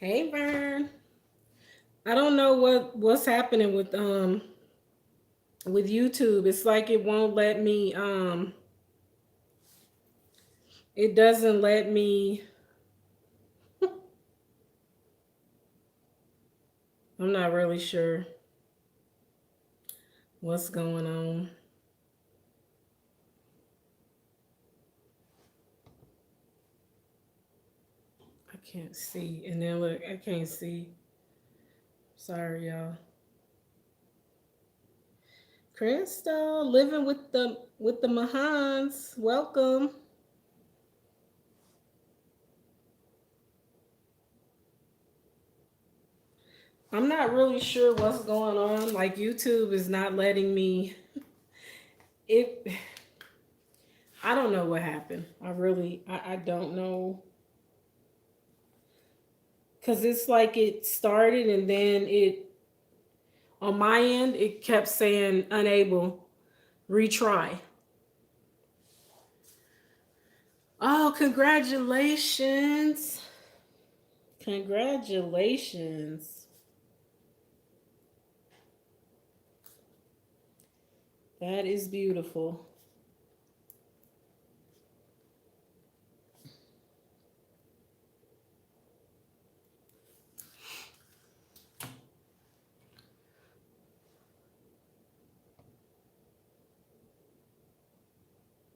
Hey, Vern. I don't know what's happening with YouTube. It's like it won't let me it doesn't let me. I'm not really sure what's going on. I can't see. And then look, I can't see. Sorry, y'all. Crystal, living with the Mahans. Welcome. I'm not really sure what's going on. Like YouTube is not letting me it I don't know what happened. I don't know. Cause it's like it started and then it on my end it kept saying unable, retry. Oh, congratulations. Congratulations. That is beautiful.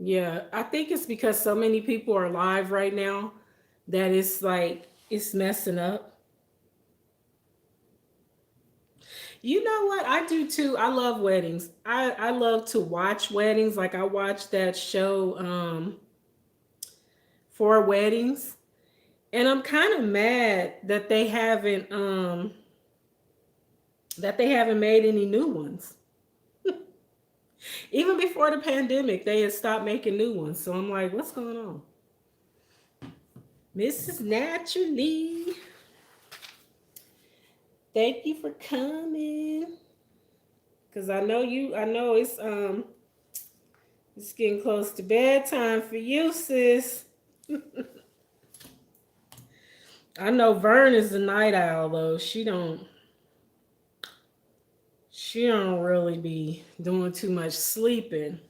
Yeah, I think it's because so many people are live right now that it's like it's messing up. You know what? I do too. I love weddings. I love to watch weddings. Like I watched that show for weddings. And I'm kind of mad that they haven't made any new ones. Even before the pandemic, they had stopped making new ones. So I'm like, what's going on? Mrs. Naturally, thank you for coming. Cause I know it's getting close to bedtime for you, sis. I know Vern is the night owl though. She don't really be doing too much sleeping.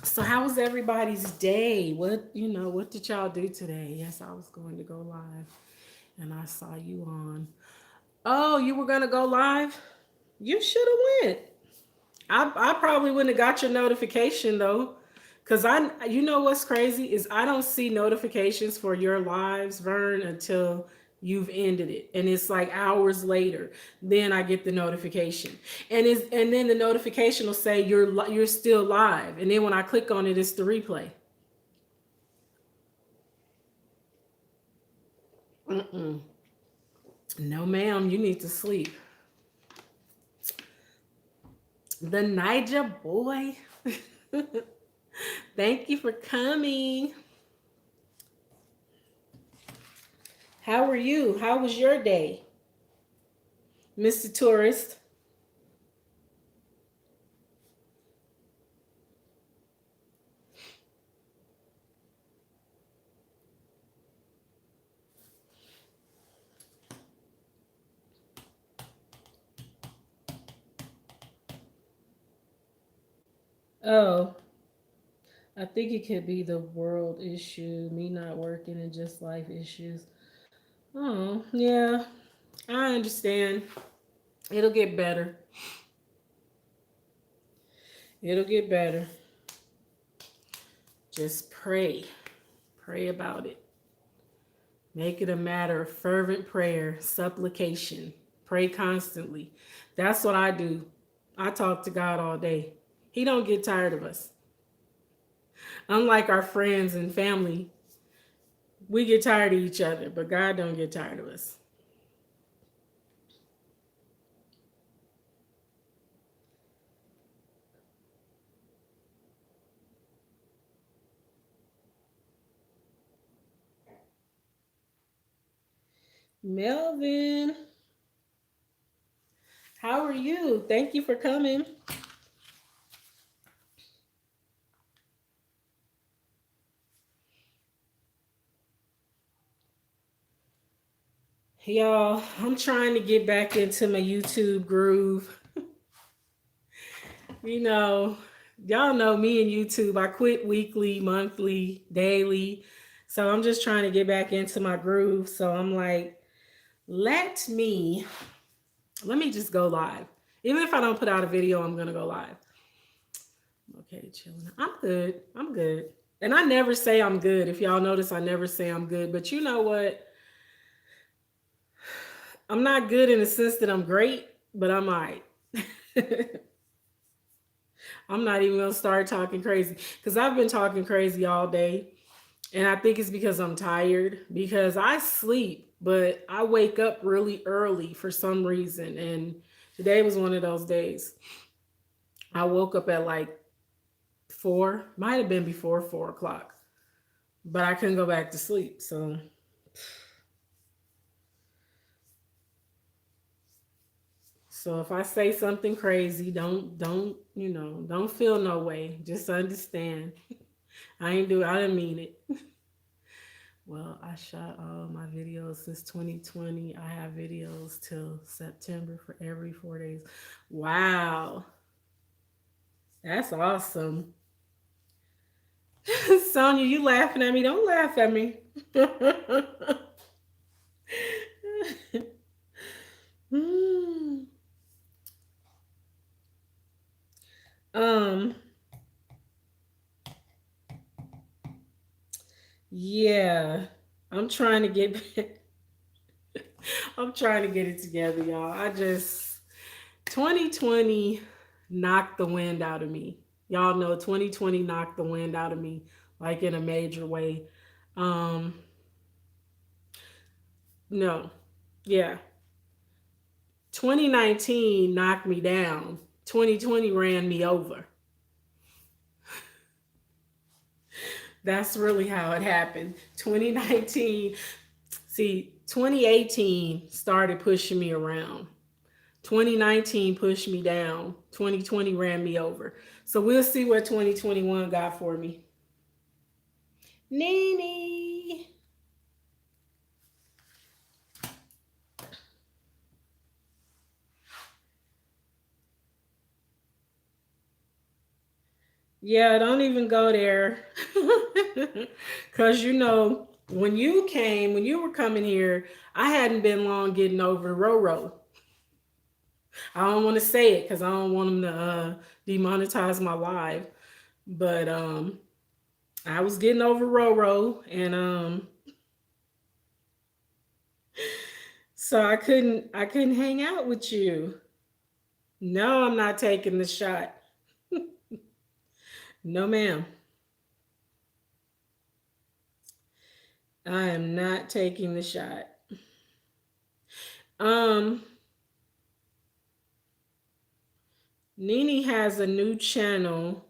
So how was everybody's day? What did y'all do today? Yes, I was going to go live and I saw you on. Oh, you were gonna go live? You should have went. I probably wouldn't have got your notification though. Cause you know what's crazy is I don't see notifications for your lives, Vern, until you've ended it, and it's like hours later. Then I get the notification, and then the notification will say you're still live, and then when I click on it, it's the replay. Mm-mm. No, ma'am, you need to sleep. The Niger boy. Thank you for coming. How are you? How was your day, Mr. Tourist? Oh, I think it could be the world issue, me not working and just life issues. Oh, yeah, I understand. It'll get better. It'll get better. Just pray. Pray about it. Make it a matter of fervent prayer, supplication. Pray constantly. That's what I do. I talk to God all day. He don't get tired of us. Unlike our friends and family, we get tired of each other, but God don't get tired of us. Melvin, how are you? Thank you for coming. Y'all, I'm trying to get back into my YouTube groove. You know, y'all know me and YouTube. I quit weekly, monthly, daily. So I'm just trying to get back into my groove. So I'm like, let me let me just go live. Even if I don't put out a video, I'm gonna go live. Okay, chilling. I'm good. I'm good. And I never say I'm good. If y'all notice, I never say I'm good. But you know what? I'm not good in the sense that I'm great, but I'm all right. I'm not even gonna start talking crazy because I've been talking crazy all day. And I think it's because I'm tired because I sleep, but I wake up really early for some reason. And today was one of those days. I woke up at like 4, might have been before 4 o'clock, but I couldn't go back to sleep. So if I say something crazy, don't feel no way. Just understand. I didn't mean it. Well, I shot all my videos since 2020. I have videos till September for every 4 days. Wow. That's awesome. Sonia, you laughing at me? Don't laugh at me. Hmm. um, yeah. I'm trying to get I'm trying to get it together, y'all. 2020 knocked the wind out of me. Y'all know 2020 knocked the wind out of me like in a major way. Um no. Yeah. 2019 knocked me down. 2020 ran me over. That's really how it happened. 2019, see, 2018 started pushing me around. 2019 pushed me down. 2020 ran me over. So we'll see what 2021 got for me. Nene. Yeah, don't even go there. Because when you were coming here, I hadn't been long getting over Roro. I don't want to say it because I don't want them to demonetize my live. But I was getting over Roro, and so I couldn't hang out with you. No, I'm not taking the shot. No, ma'am. I am not taking the shot. Um, Nene has a new channel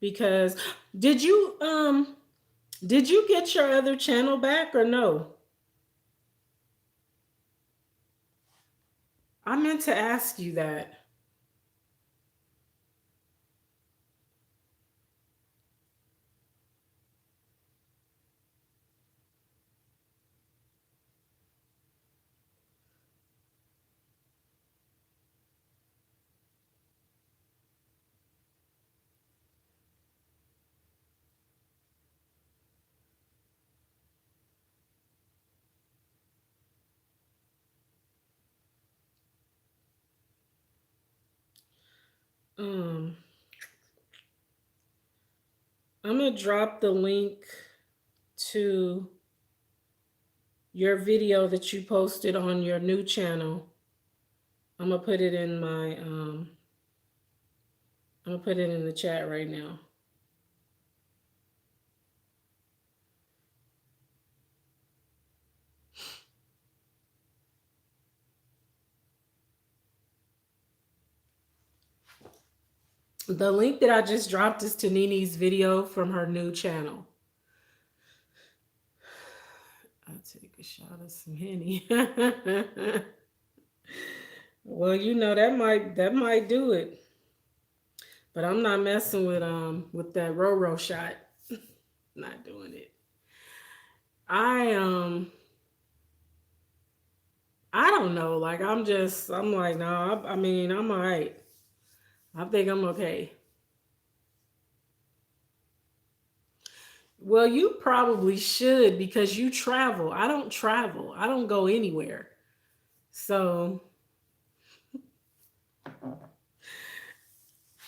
because did you um did you get your other channel back or no? I meant to ask you that. Um, I'm gonna drop the link to your video that you posted on your new channel. I'm gonna put it in my I'm gonna put it in the chat right now. The link that I just dropped is to Nini's video from her new channel. take a shot of some henny. Well, that might do it. But I'm not messing with that Roro shot. Not doing it. I I don't know. Like I'm like no. I mean I'm alright. I think I'm okay. Well, you probably should because you travel. I don't travel. I don't go anywhere. So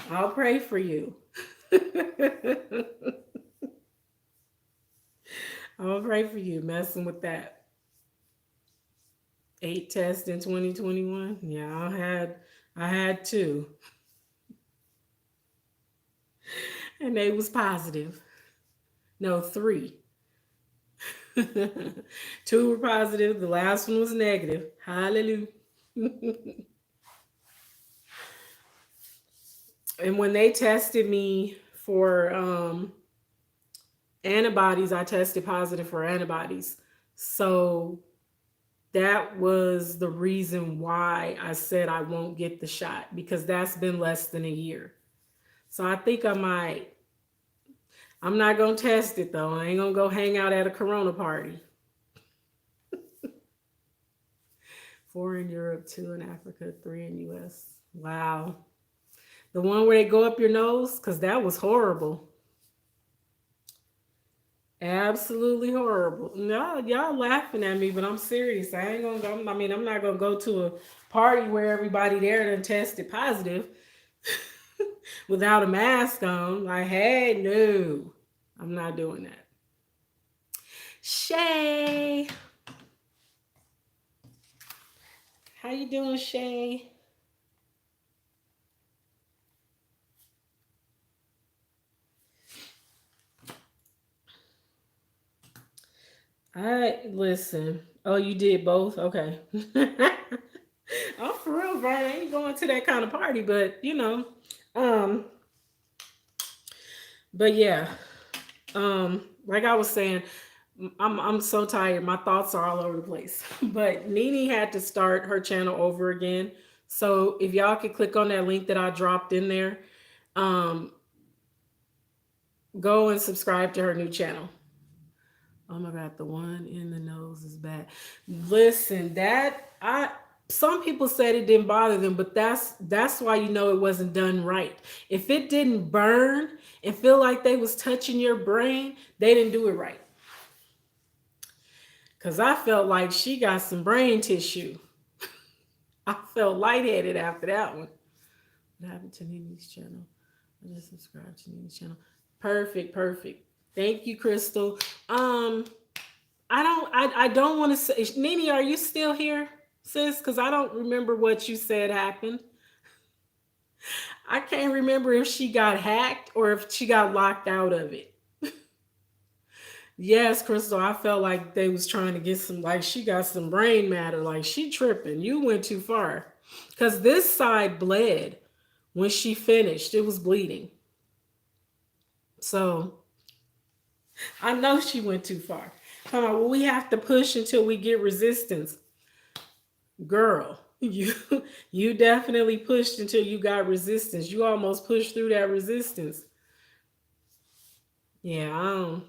I'll pray for you. I'll pray for you messing with that. 8 tests in 2021. Yeah, I had two, and they was positive. No, three. Two were positive. The last one was negative. Hallelujah. And when they tested me for antibodies, I tested positive for antibodies. So that was the reason why I said I won't get the shot because that's been less than a year. So I think I might. I'm not gonna test it though. I ain't gonna go hang out at a Corona party. Four in Europe, two in Africa, three in US. Wow. The one where they go up your nose? Because that was horrible. Absolutely horrible. No, y'all laughing at me, but I'm serious. I ain't gonna go. I mean, I'm not gonna go to a party where everybody there done tested positive without a mask on. Like, hey, no, I'm not doing that. Shay, how you doing, Shay? I listen. Oh, you did both? Okay. Oh, for real, Brian. I ain't going to that kind of party, but um, but yeah, like I was saying, I'm so tired. My thoughts are all over the place. But Nene had to start her channel over again. So if y'all could click on that link that I dropped in there, um, go and subscribe to her new channel. Oh my God, the one in the nose is bad. Listen, that I some people said it didn't bother them, but that's why you know it wasn't done right. If it didn't burn and feel like they was touching your brain, they didn't do it right. Cause I felt like she got some brain tissue. I felt lightheaded after that one. What happened to Nini's channel? I just subscribed to Nini's channel. Perfect, perfect. Thank you, Crystal. Um, I don't want to say Nini, are you still here, sis? Because I don't remember what you said happened. I can't remember if she got hacked or if she got locked out of it. Yes, Crystal, I felt like they was trying to get some like she got some brain matter, like she tripping. You went too far. Cause this side bled when she finished. It was bleeding. So I know she went too far. Come on, well, we have to push until we get resistance. Girl, you definitely pushed until you got resistance. You almost pushed through that resistance. Yeah,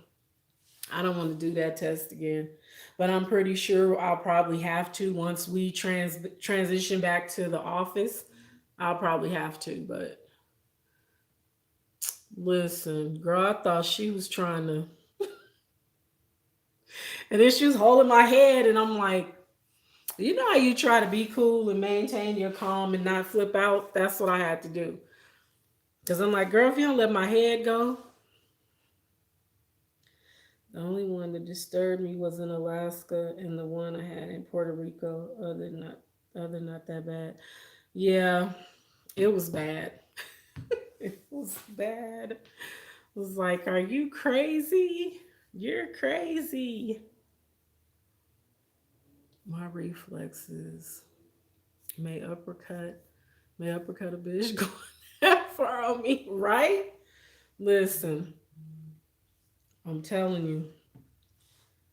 I don't want to do that test again. But I'm pretty sure I'll probably have to once we transition back to the office. I'll probably have to, but listen, girl, I thought she was trying to and then she was holding my head and I'm like, you know how you try to be cool and maintain your calm and not flip out? That's what I had to do. Because I'm like, girl, if you don't let my head go, the only one that disturbed me was in Alaska and the one I had in Puerto Rico. Other not that bad. Yeah, it was bad. It was bad. It was like, are you crazy? You're crazy. My reflexes may uppercut, may uppercut a bitch going that far on me, right? Listen, I'm telling you,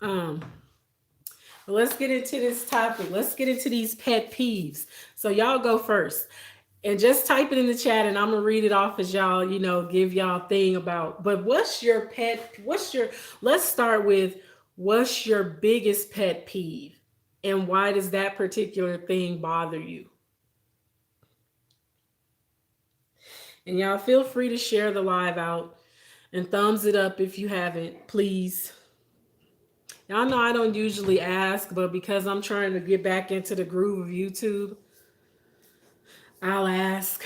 Um, but let's get into this topic. Let's get into these pet peeves. So y'all go first. And just type it in the chat and I'm gonna read it off as y'all, give y'all thing about. But let's start with what's your biggest pet peeve? And why does that particular thing bother you? And y'all feel free to share the live out and thumbs it up if you haven't, please. Y'all know I don't usually ask, but because I'm trying to get back into the groove of YouTube, I'll ask.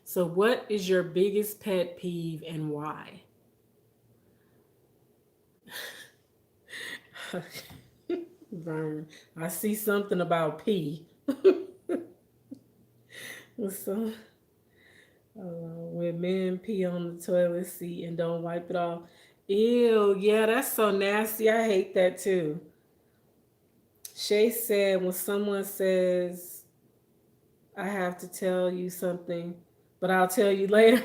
So, what is your biggest pet peeve and why? Vern, I see something about pee. So, when men pee on the toilet seat and don't wipe it off. Ew, yeah, that's so nasty. I hate that too. Shay said when someone says, I have to tell you something, but I'll tell you later.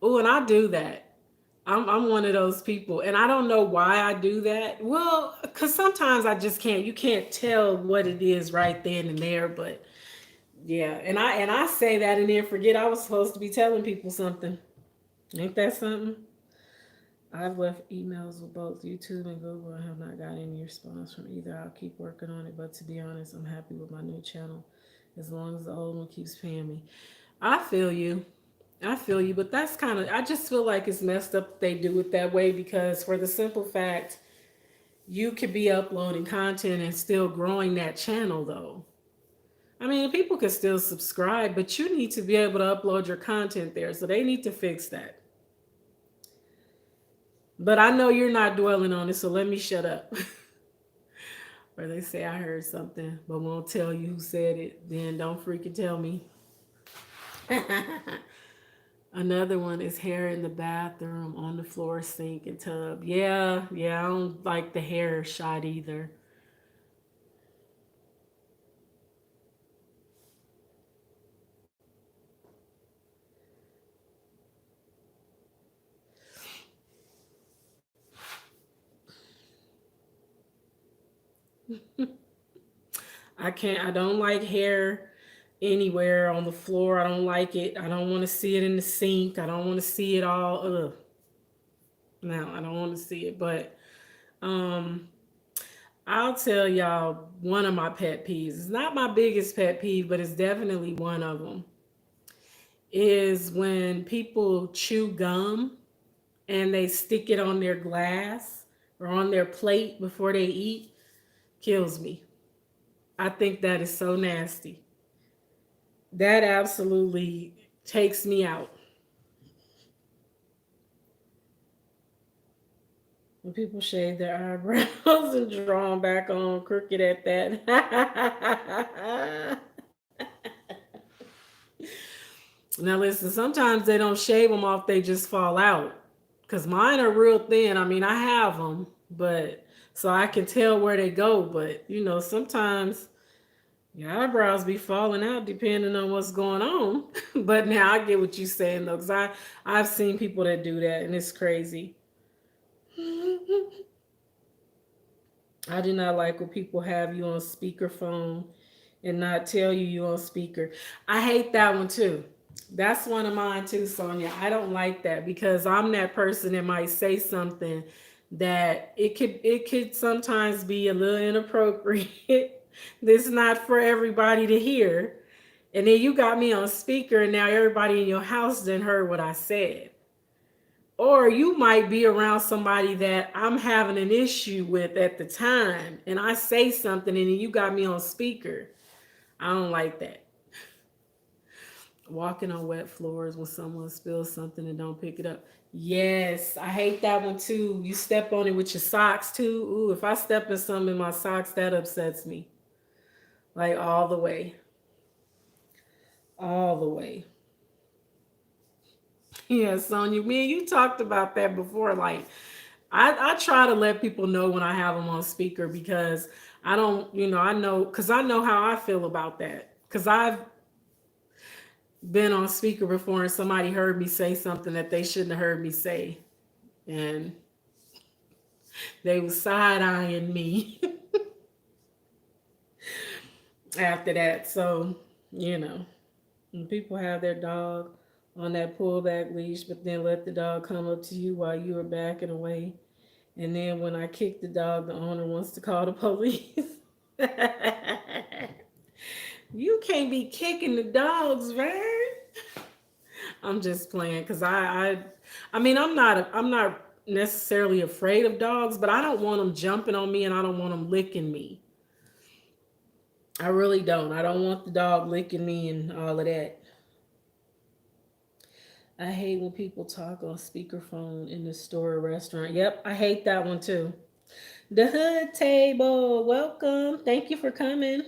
Oh, and I do that. I'm one of those people, and I don't know why I do that. Well, because sometimes I just can't. You can't tell what it is right then and there. But yeah, and I say that and then forget I was supposed to be telling people something. Ain't that something? I've left emails with both YouTube and Google. I have not got any response from either. I'll keep working on it, but to be honest, I'm happy with my new channel as long as the old one keeps paying me. I feel you. I feel you, but that's kind of, I just feel like it's messed up that they do it that way because for the simple fact, you could be uploading content and still growing that channel though. I mean, people can still subscribe, but you need to be able to upload your content there. So they need to fix that. But I know you're not dwelling on it, so let me shut up. Or they say I heard something, but won't tell you who said it, then don't freaking tell me. Another one is hair in the bathroom, on the floor, sink, and tub. Yeah, yeah, I don't like the hair shot either. I don't like hair anywhere on the floor. I don't like it. I don't want to see it in the sink. I don't want to see it all. Ugh. No, I don't want to see it. But um, I'll tell y'all one of my pet peeves. It's not my biggest pet peeve, but it's definitely one of them. Is when people chew gum and they stick it on their glass or on their plate before they eat. Kills me. I think that is so nasty. That absolutely takes me out. When people shave their eyebrows and draw them back on crooked at that. Now listen, sometimes they don't shave them off, they just fall out. Cause mine are real thin. I mean, I have them, but so I can tell where they go. But sometimes your eyebrows be falling out depending on what's going on. But now I get what you're saying though, cause I've seen people that do that, and it's crazy. I do not like when people have you on speakerphone and not tell you on speaker. I hate that one too. That's one of mine too, Sonia. I don't like that because I'm that person that might say something that it could sometimes be a little inappropriate. That's not for everybody to hear. And then you got me on speaker and now everybody in your house didn't heard what I said. Or you might be around somebody that I'm having an issue with at the time and I say something and then you got me on speaker. I don't like that. Walking on wet floors when someone spills something and don't pick it up. Yes, I hate that one too. You step on it with your socks too. Ooh, if I step in something in my socks, that upsets me. Like all the way. All the way. Yeah, Sonya, me and you talked about that before. Like, I try to let people know when I have them on speaker because I don't, I know, because I know how I feel about that. Because I've been on speaker before and somebody heard me say something that they shouldn't have heard me say. And they was side eyeing me after that. So, you know, when people have their dog on that pullback leash, but then let the dog come up to you while you are backing away. And then when I kick the dog, the owner wants to call the police. You can't be kicking the dogs, man. I'm just playing because I mean, I'm not necessarily afraid of dogs, but I don't want them jumping on me and I don't want them licking me. I really don't. I don't want the dog licking me and all of that. I hate when people talk on speakerphone in the store or restaurant. Yep, I hate that one too. The hood table, welcome. Thank you for coming.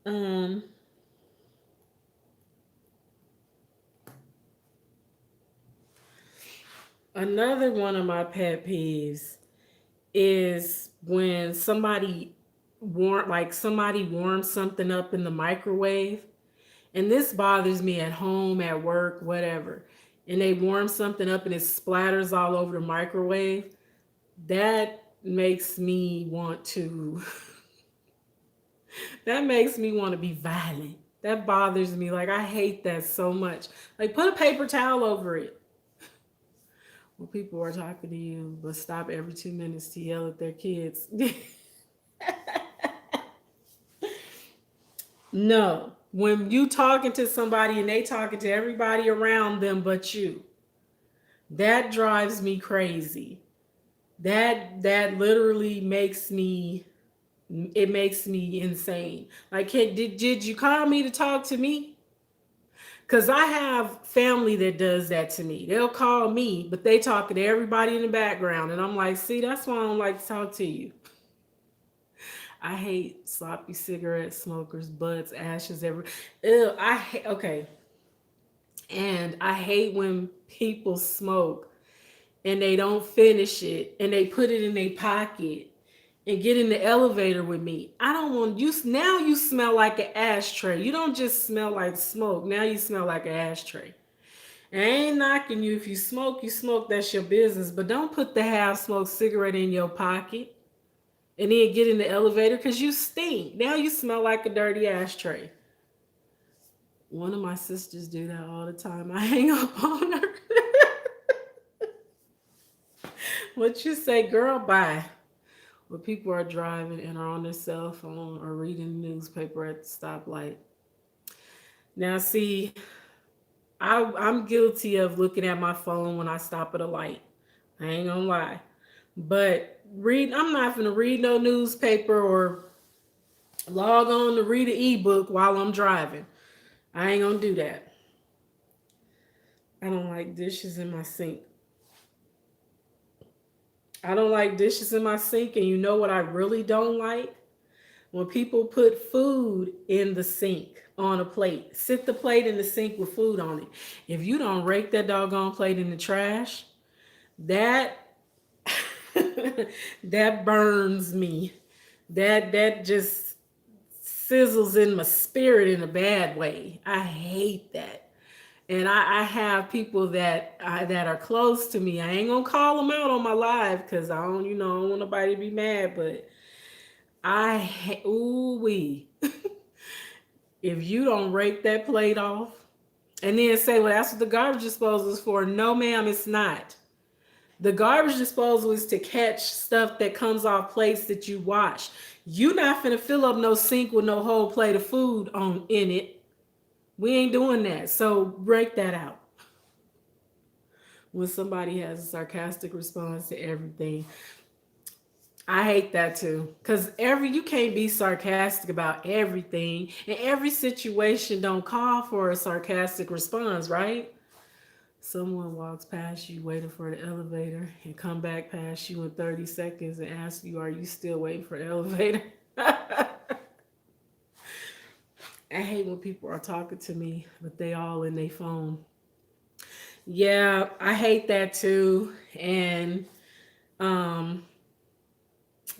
Um, Another one of my pet peeves is when somebody warms something up in the microwave. And this bothers me at home, at work, whatever. And they warm something up and it splatters all over the microwave. That makes me want to that makes me want to be violent. That bothers me. Like I hate that so much. Like put a paper towel over it. When people are talking to you, but stop every 2 minutes to yell at their kids. No. When you talking to somebody and they talking to everybody around them but you, that drives me crazy. That literally makes me insane. Like, did you call me to talk to me? Cause I have family that does that to me. They'll call me, but they talking to everybody in the background, and I'm like, see, that's why I don't like to talk to you. I hate sloppy cigarette smokers, butts, ashes, every. Ew, okay, and I hate when people smoke and they don't finish it and they put it in their pocket and get in the elevator with me. I don't want you. Now you smell like an ashtray. You don't just smell like smoke. Now you smell like an ashtray. And I ain't knocking you if you smoke. You smoke. That's your business. But don't put the half smoked cigarette in your pocket and then get in the elevator because you stink. Now you smell like a dirty ashtray. One of my sisters do that all the time. I hang up on her. What you say, girl? Bye. When people are driving and are on their cell phone or reading the newspaper at the stoplight. Now, see, I'm guilty of looking at my phone when I stop at a light. I ain't gonna lie. But I'm not gonna read no newspaper or log on to read an ebook while I'm driving. I ain't gonna do that. I don't like dishes in my sink. I don't like dishes in my sink, and you know what I really don't like? When people put food in the sink on a plate, sit the plate in the sink with food on it. If you don't rake that doggone plate in the trash, that that burns me. That just sizzles in my spirit in a bad way. I hate that. And I have people that are close to me. I ain't gonna call them out on my live because I don't want nobody to be mad. But ooh wee, if you don't rake that plate off and then say, well, that's what the garbage disposal is for. No, ma'am, it's not. The garbage disposal is to catch stuff that comes off plates that you wash. You not finna fill up no sink with no whole plate of food on in it. We ain't doing that. So break that out. When somebody has a sarcastic response to everything, I hate that too. Cause you can't be sarcastic about everything, and every situation don't call for a sarcastic response, right? Someone walks past you waiting for the elevator and come back past you in 30 seconds and ask you, are you still waiting for the elevator? I hate when people are talking to me, but they all in their phone. Yeah, I hate that too. And um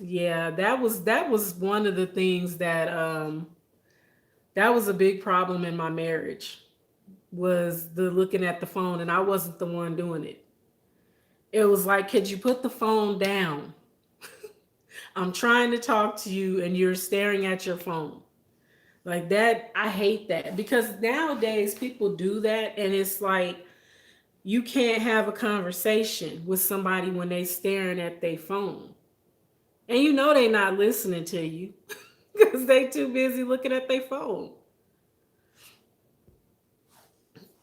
Yeah, that was one of the things that was a big problem in my marriage was the looking at the phone, and I wasn't the one doing it. It was like, could you put the phone down? I'm trying to talk to you and you're staring at your phone. Like that, I hate that because nowadays people do that, and it's like you can't have a conversation with somebody when they staring at their phone. And you know they not listening to you because they too busy looking at their phone.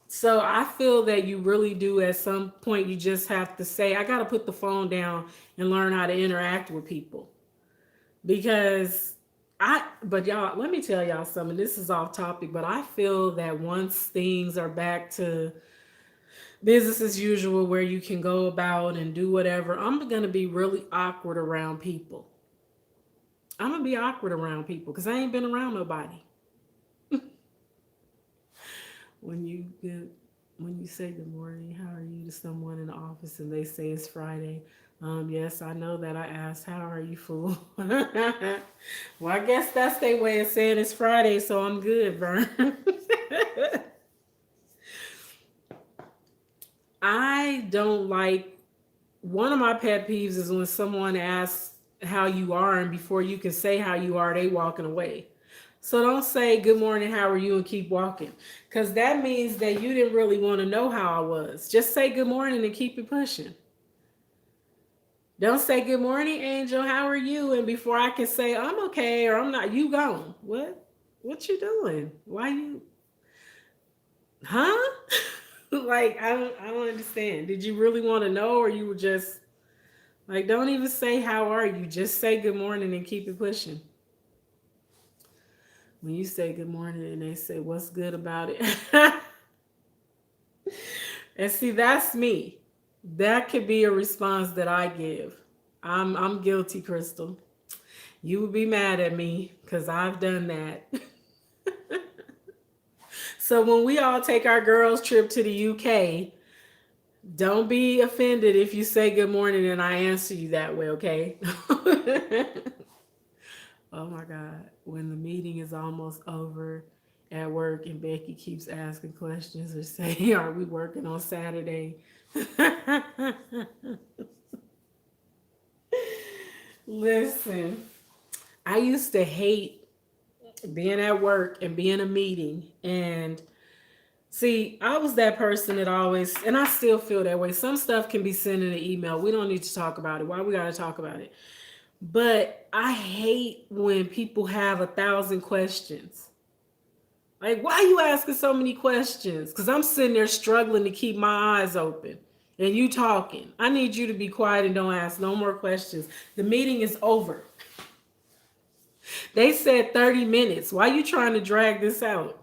So I feel that you really do at some point you just have to say, I gotta put the phone down and learn how to interact with people. Because but y'all, let me tell y'all something. This is off topic, but I feel that once things are back to business as usual where you can go about and do whatever, I'm gonna be really awkward around people. I'm gonna be awkward around people because I ain't been around nobody. When you get when you say good morning, how are you to someone in the office and they say it's Friday. Yes, I know that I asked, how are you, fool? Well, I guess that's their way of saying it's Friday, so I'm good, Vern. I don't like one of my pet peeves is when someone asks how you are, and before you can say how you are, they walking away. So don't say good morning, how are you, and keep walking, because that means that you didn't really want to know how I was. Just say good morning and keep it pushing. Don't say good morning, Angel, how are you, and before I can say I'm okay or I'm not, you gone. What? What you doing? Why you? Huh? Like I don't understand. Did you really want to know, or you were just like, don't even say how are you. Just say good morning and keep it pushing. When you say good morning and they say what's good about it, and see that's me. That could be a response that I give. I'm guilty, Crystal. You would be mad at me because I've done that. So when we all take our girls trip to the UK, don't be offended if you say good morning and I answer you that way, okay? Oh my God. When the meeting is almost over at work and Becky keeps asking questions or saying, are we working on Saturday? Listen, I used to hate being at work and being in a meeting. And see, I was that person that always, and I still feel that way. Some stuff can be sent in an email. We don't need to talk about it. Why we got to talk about it? But I hate when people have 1,000 questions. Like, why are you asking so many questions? Because I'm sitting there struggling to keep my eyes open and you talking. I need you to be quiet and don't ask no more questions. The meeting is over. They said 30 minutes. Why are you trying to drag this out?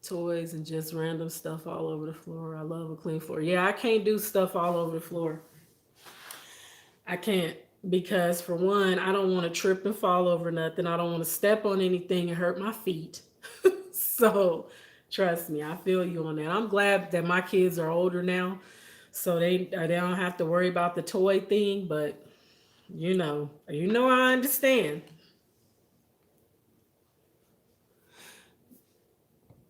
Toys and just random stuff all over the floor. I love a clean floor. Yeah, I can't do stuff all over the floor. I can't because for one, I don't want to trip and fall over nothing. I don't want to step on anything and hurt my feet. So trust me, I feel you on that. I'm glad that my kids are older now, so they don't have to worry about the toy thing. But you know, I understand.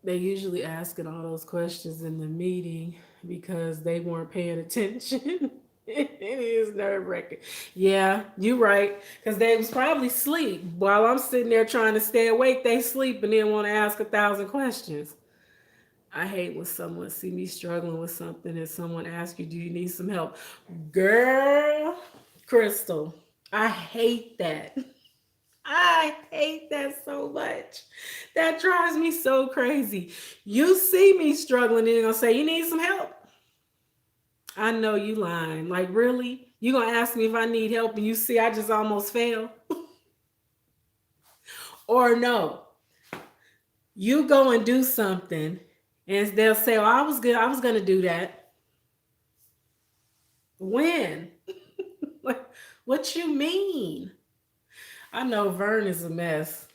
They usually asking all those questions in the meeting because they weren't paying attention. It is nerve wracking. Yeah, you right. Because they was probably asleep while I'm sitting there trying to stay awake. They sleep and then want to ask 1,000 questions. I hate when someone see me struggling with something and someone asks you, "Do you need some help?" Girl, Crystal, I hate that. I hate that so much. That drives me so crazy. You see me struggling and you're gonna say, "You need some help?" I know you lying. Like, really? You gonna ask me if I need help and you see I just almost fell? Or no, you go and do something and they'll say, "Oh, I was good. I was gonna do that." When? What you mean? I know Vern is a mess.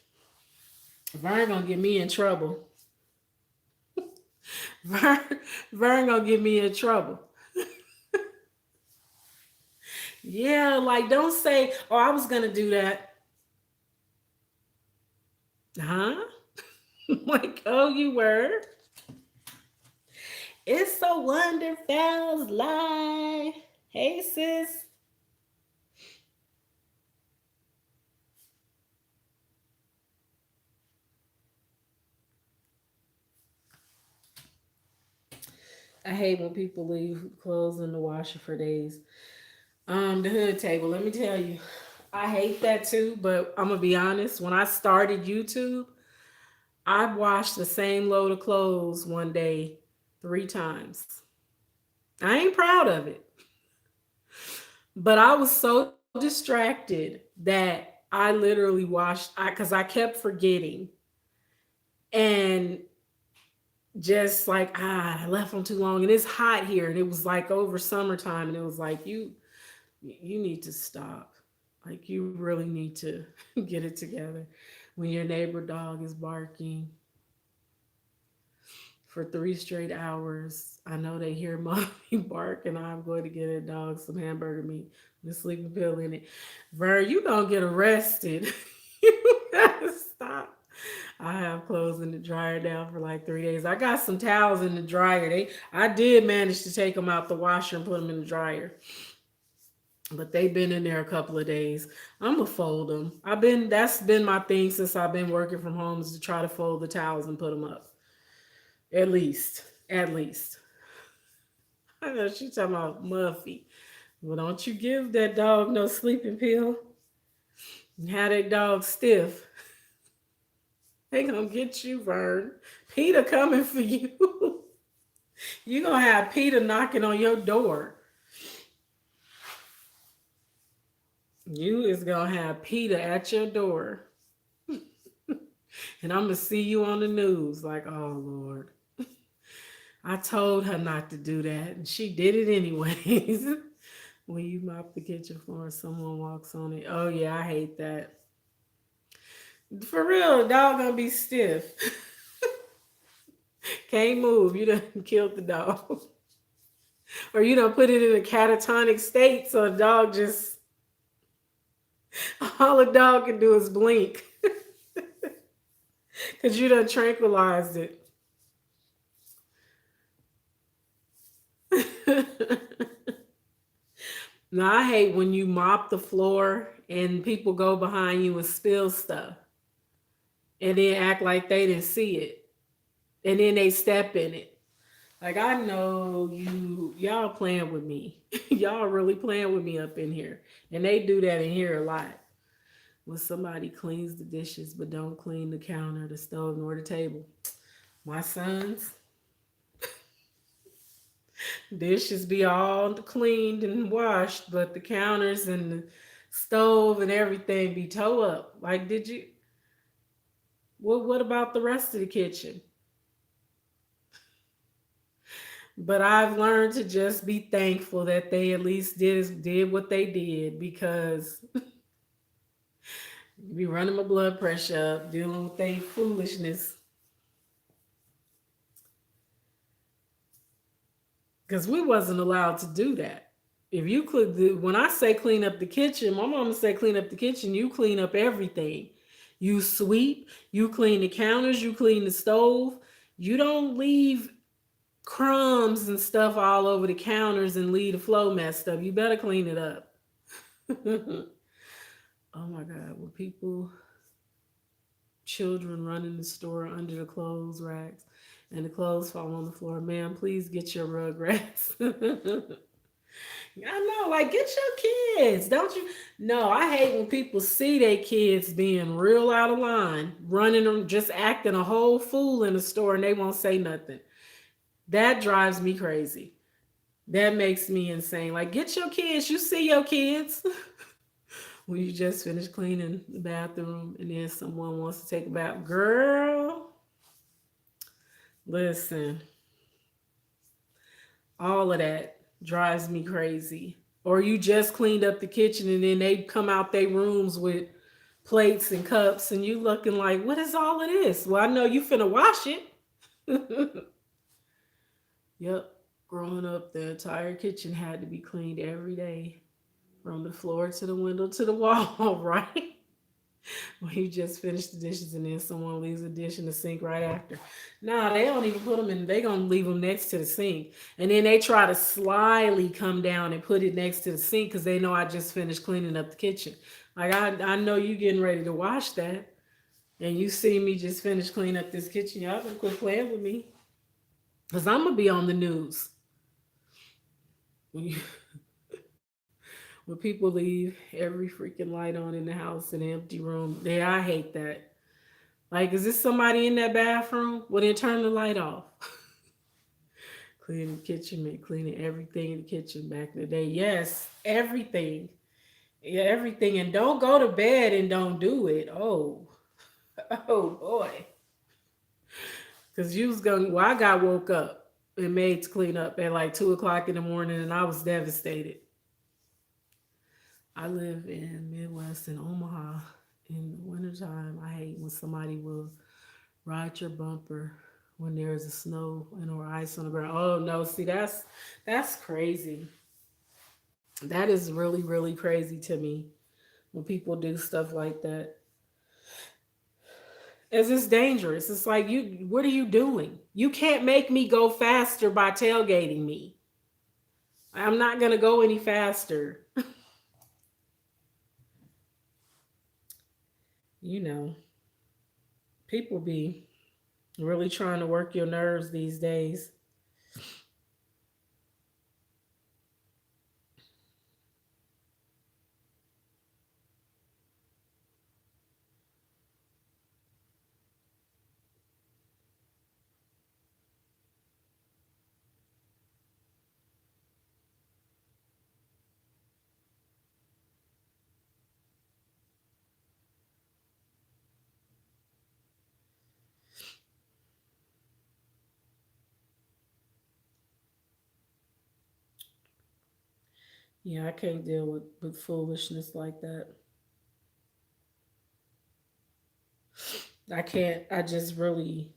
Vern gonna get me in trouble. Vern, Vern gonna get me in trouble. Yeah, like don't say, "Oh, I was gonna do that." Huh? Like, oh, you were. It's a wonderful's life. Hey, sis. I hate when people leave clothes in the washer for days. The hood table. Let me tell you, I hate that too. But I'm gonna be honest. When I started YouTube, I washed the same load of clothes one day 3 times. I ain't proud of it, but I was so distracted that I literally washed. Because I kept forgetting, and just like I left them too long, and it's hot here, and it was like over summertime, and it was like you need to stop. Like you really need to get it together. When your neighbor dog is barking for 3 straight hours, I know they hear mommy bark, and I'm going to get a dog some hamburger meat with a sleeping pill in it. Ver, you gonna get arrested. You gotta stop. I have clothes in the dryer now for like 3 days. I got some towels in the dryer. I did manage to take them out the washer and put them in the dryer, but they've been in there a couple of days. I'm gonna fold them. That's been my thing since I've been working from home, is to try to fold the towels and put them up. At least. I know she talking about Muffy. Well, don't you give that dog no sleeping pill. And have that dog stiff. They gonna get you, Vern. Peter coming for you. You gonna have Peter knocking on your door. You is gonna have Peter at your door. And I'm gonna see you on the news like, oh Lord. I told her not to do that, and she did it anyways. When you mop the kitchen floor, someone walks on it. Oh yeah, I hate that. For real, the dog gonna be stiff. Can't move. You done killed the dog. Or you done put it in a catatonic state, so the dog just, all the dog can do is blink. Because you done tranquilized it. Now I hate when you mop the floor and people go behind you and spill stuff and then act like they didn't see it. And then they step in it. Like I know y'all playing with me. Y'all really playing with me up in here. And they do that in here a lot. When somebody cleans the dishes but don't clean the counter, the stove, nor the table. My sons, dishes be all cleaned and washed, but the counters and the stove and everything be toe up. Like, did you? What about the rest of the kitchen? But I've learned to just be thankful that they at least did what they did, because be running my blood pressure up, dealing with their foolishness. Because we wasn't allowed to do that. If you could, when I say clean up the kitchen, my mama say clean up the kitchen. You clean up everything. You sweep. You clean the counters. You clean the stove. You don't leave crumbs and stuff all over the counters and leave the flow messed up. You better clean it up. Oh my God, when people, children run in the store under the clothes racks and the clothes fall on the floor, ma'am, please get your rug rats. I know, like get your kids, don't you? No, I hate when people see their kids being real out of line, running them, just acting a whole fool in the store, and they won't say nothing. That drives me crazy. That makes me insane. Like, get your kids. You see your kids when you just finish cleaning the bathroom, and then someone wants to take a bath. Girl, listen, all of that drives me crazy. Or you just cleaned up the kitchen, and then they come out their rooms with plates and cups, and you looking like, what is all of this? Well, I know you finna wash it. Yep. Growing up, the entire kitchen had to be cleaned every day From the floor to the window to the wall, right? When you just finish the dishes and then someone leaves a dish in the sink right after. Nah, they don't even put them in. They gonna leave them next to the sink, and then they try to slyly come down and put it next to the sink because they know I just finished cleaning up the kitchen. Like I know you getting ready to wash that, and you see me just finish cleaning up this kitchen. Y'all can quit playing with me, cause I'm gonna be on the news when you, when people leave every freaking light on in the house in an empty room. Yeah, I hate that. Like, is this somebody in that bathroom? Well, then turn the light off. Cleaning the kitchen, man, cleaning everything in the kitchen back in the day. Yes, everything. Yeah, everything. And don't go to bed and don't do it. Oh, oh boy. Because you was going, well, I got woke up and made to clean up at like 2 o'clock in the morning and I was devastated. I live in Midwest in Omaha. In the wintertime, I hate when somebody will ride your bumper when there's a snow and or ice on the ground. Oh no, see that's crazy. That is really really crazy to me when people do stuff like that. As it's dangerous. It's like you what are you doing? You can't make me go faster by tailgating me. I'm not going to go any faster. You know, people be really trying to work your nerves these days. Yeah, I can't deal with foolishness like that. I can't. I just really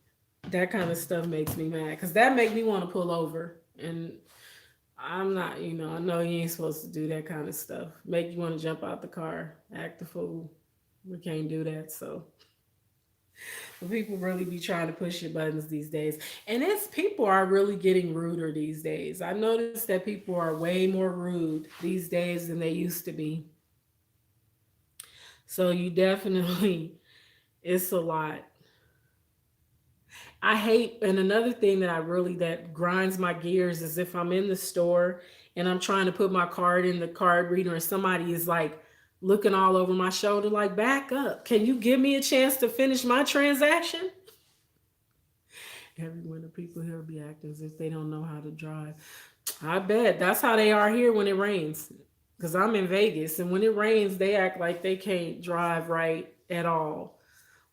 that kind of stuff makes me mad because that make me want to pull over. And I'm not, I know you ain't supposed to do that kind of stuff. Make you want to jump out the car, act a fool. We can't do that. So but people really be trying to push your buttons these days, and it's people are really getting ruder these days. I noticed that people are way more rude these days than they used to be. So you definitely, it's a lot. I hate, and another thing that I really that grinds my gears is if I'm in the store and I'm trying to put my card in the card reader and somebody is like looking all over my shoulder, like, back up. Can you give me a chance to finish my transaction? Everyone, the people here be acting as if they don't know how to drive. I bet that's how they are here when it rains. Because I'm in Vegas, and when it rains, they act like they can't drive right at all.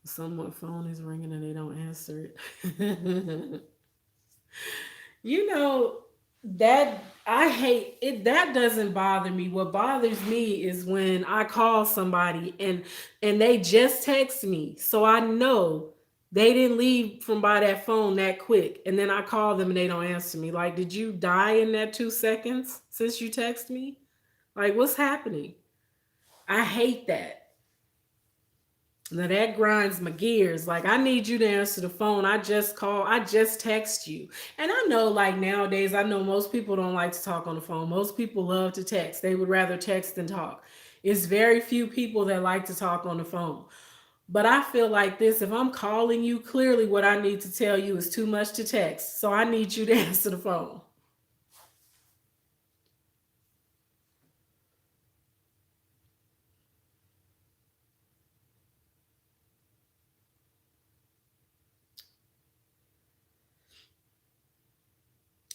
Someone phone is ringing and they don't answer it. You know, that I hate it. That doesn't bother me. What bothers me is when I call somebody and they just text me, so I know they didn't leave from by that phone that quick, and then I call them and they don't answer me. Like, did you die in that 2 seconds since you text me? Like, what's happening? I hate that. Now that grinds my gears. Like, I need you to answer the phone. I just call. I just text you. And I know, like, nowadays, I know most people don't like to talk on the phone. Most people love to text. They would rather text than talk. It's very few people that like to talk on the phone. But I feel like this, if I'm calling you, clearly what I need to tell you is too much to text. So I need you to answer the phone.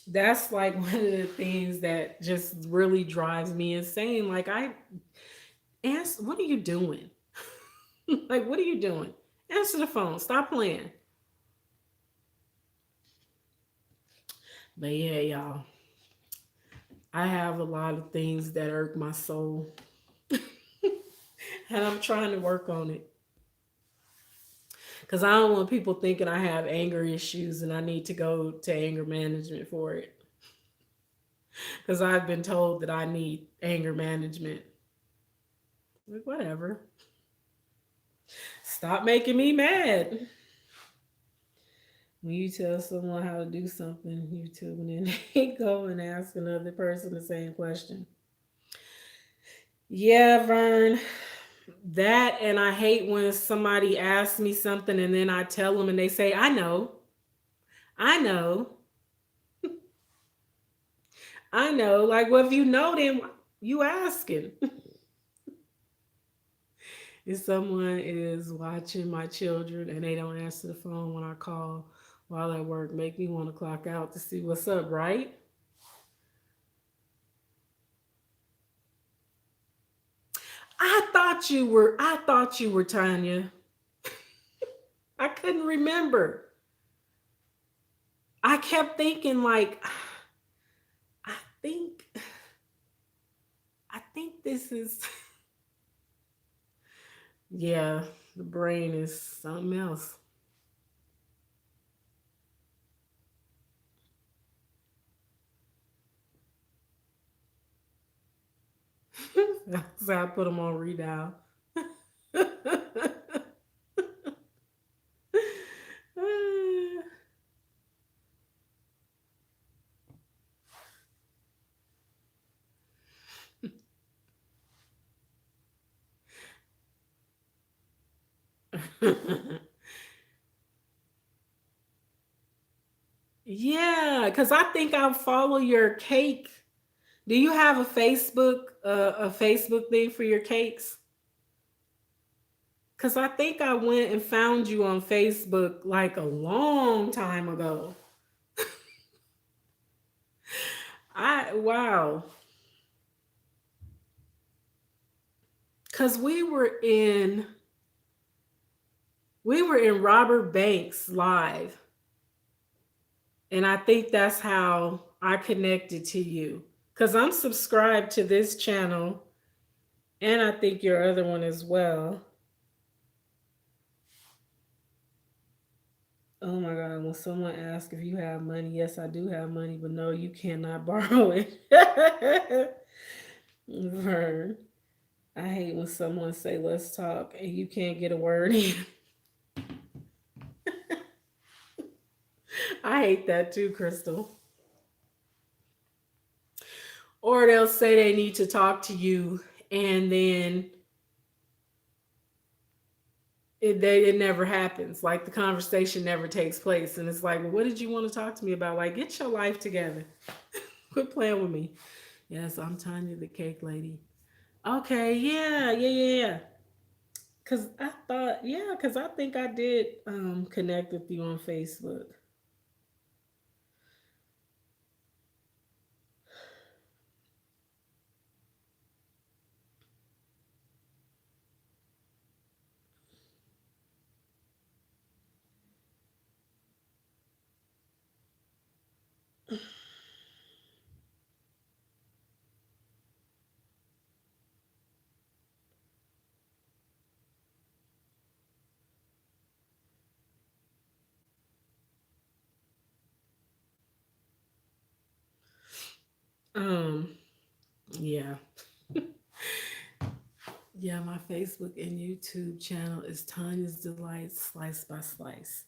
That's like one of the things that just really drives me insane. Like, I ask, what are you doing? Like, what are you doing? Answer the phone. Stop playing. But yeah, y'all, I have a lot of things that irk my soul, and I'm trying to work on it because I don't want people thinking I have anger issues and I need to go to anger management for it. Because I've been told that I need anger management. Like, whatever. Stop making me mad. When you tell someone how to do something, YouTube, and then they go and ask another person the same question. Yeah, Vern. That, and I hate when somebody asks me something and then I tell them and they say, I know, I know, I know. Like, well, if you know, then you asking. If someone is watching my children and they don't answer the phone when I call while at work, make me want to clock out to see what's up, right? I thought you were Tanya. I couldn't remember. I kept thinking like I think I think this is yeah, the brain is something else. So I put them on redial. Yeah, because I think I'll follow your cake. Do you have a Facebook thing for your cakes? Because I think I went and found you on Facebook like a long time ago. Wow. Because we were in Robert Banks live, and I think that's how I connected to you. Because I'm subscribed to this channel, and I think your other one as well. Oh my God, when someone asks if you have money, yes, I do have money, but no, you cannot borrow it. Vern, I hate when someone say let's talk and you can't get a word in. I hate that too, Crystal. Or they'll say they need to talk to you and then it never happens. Like the conversation never takes place. And it's like, well, what did you want to talk to me about? Like, get your life together. Quit playing with me. Yes, I'm Tanya the cake lady. Okay, yeah. Cause I think I did connect with you on Facebook. Um, yeah. Yeah, my Facebook and YouTube channel is Tanya's Delight Slice by Slice.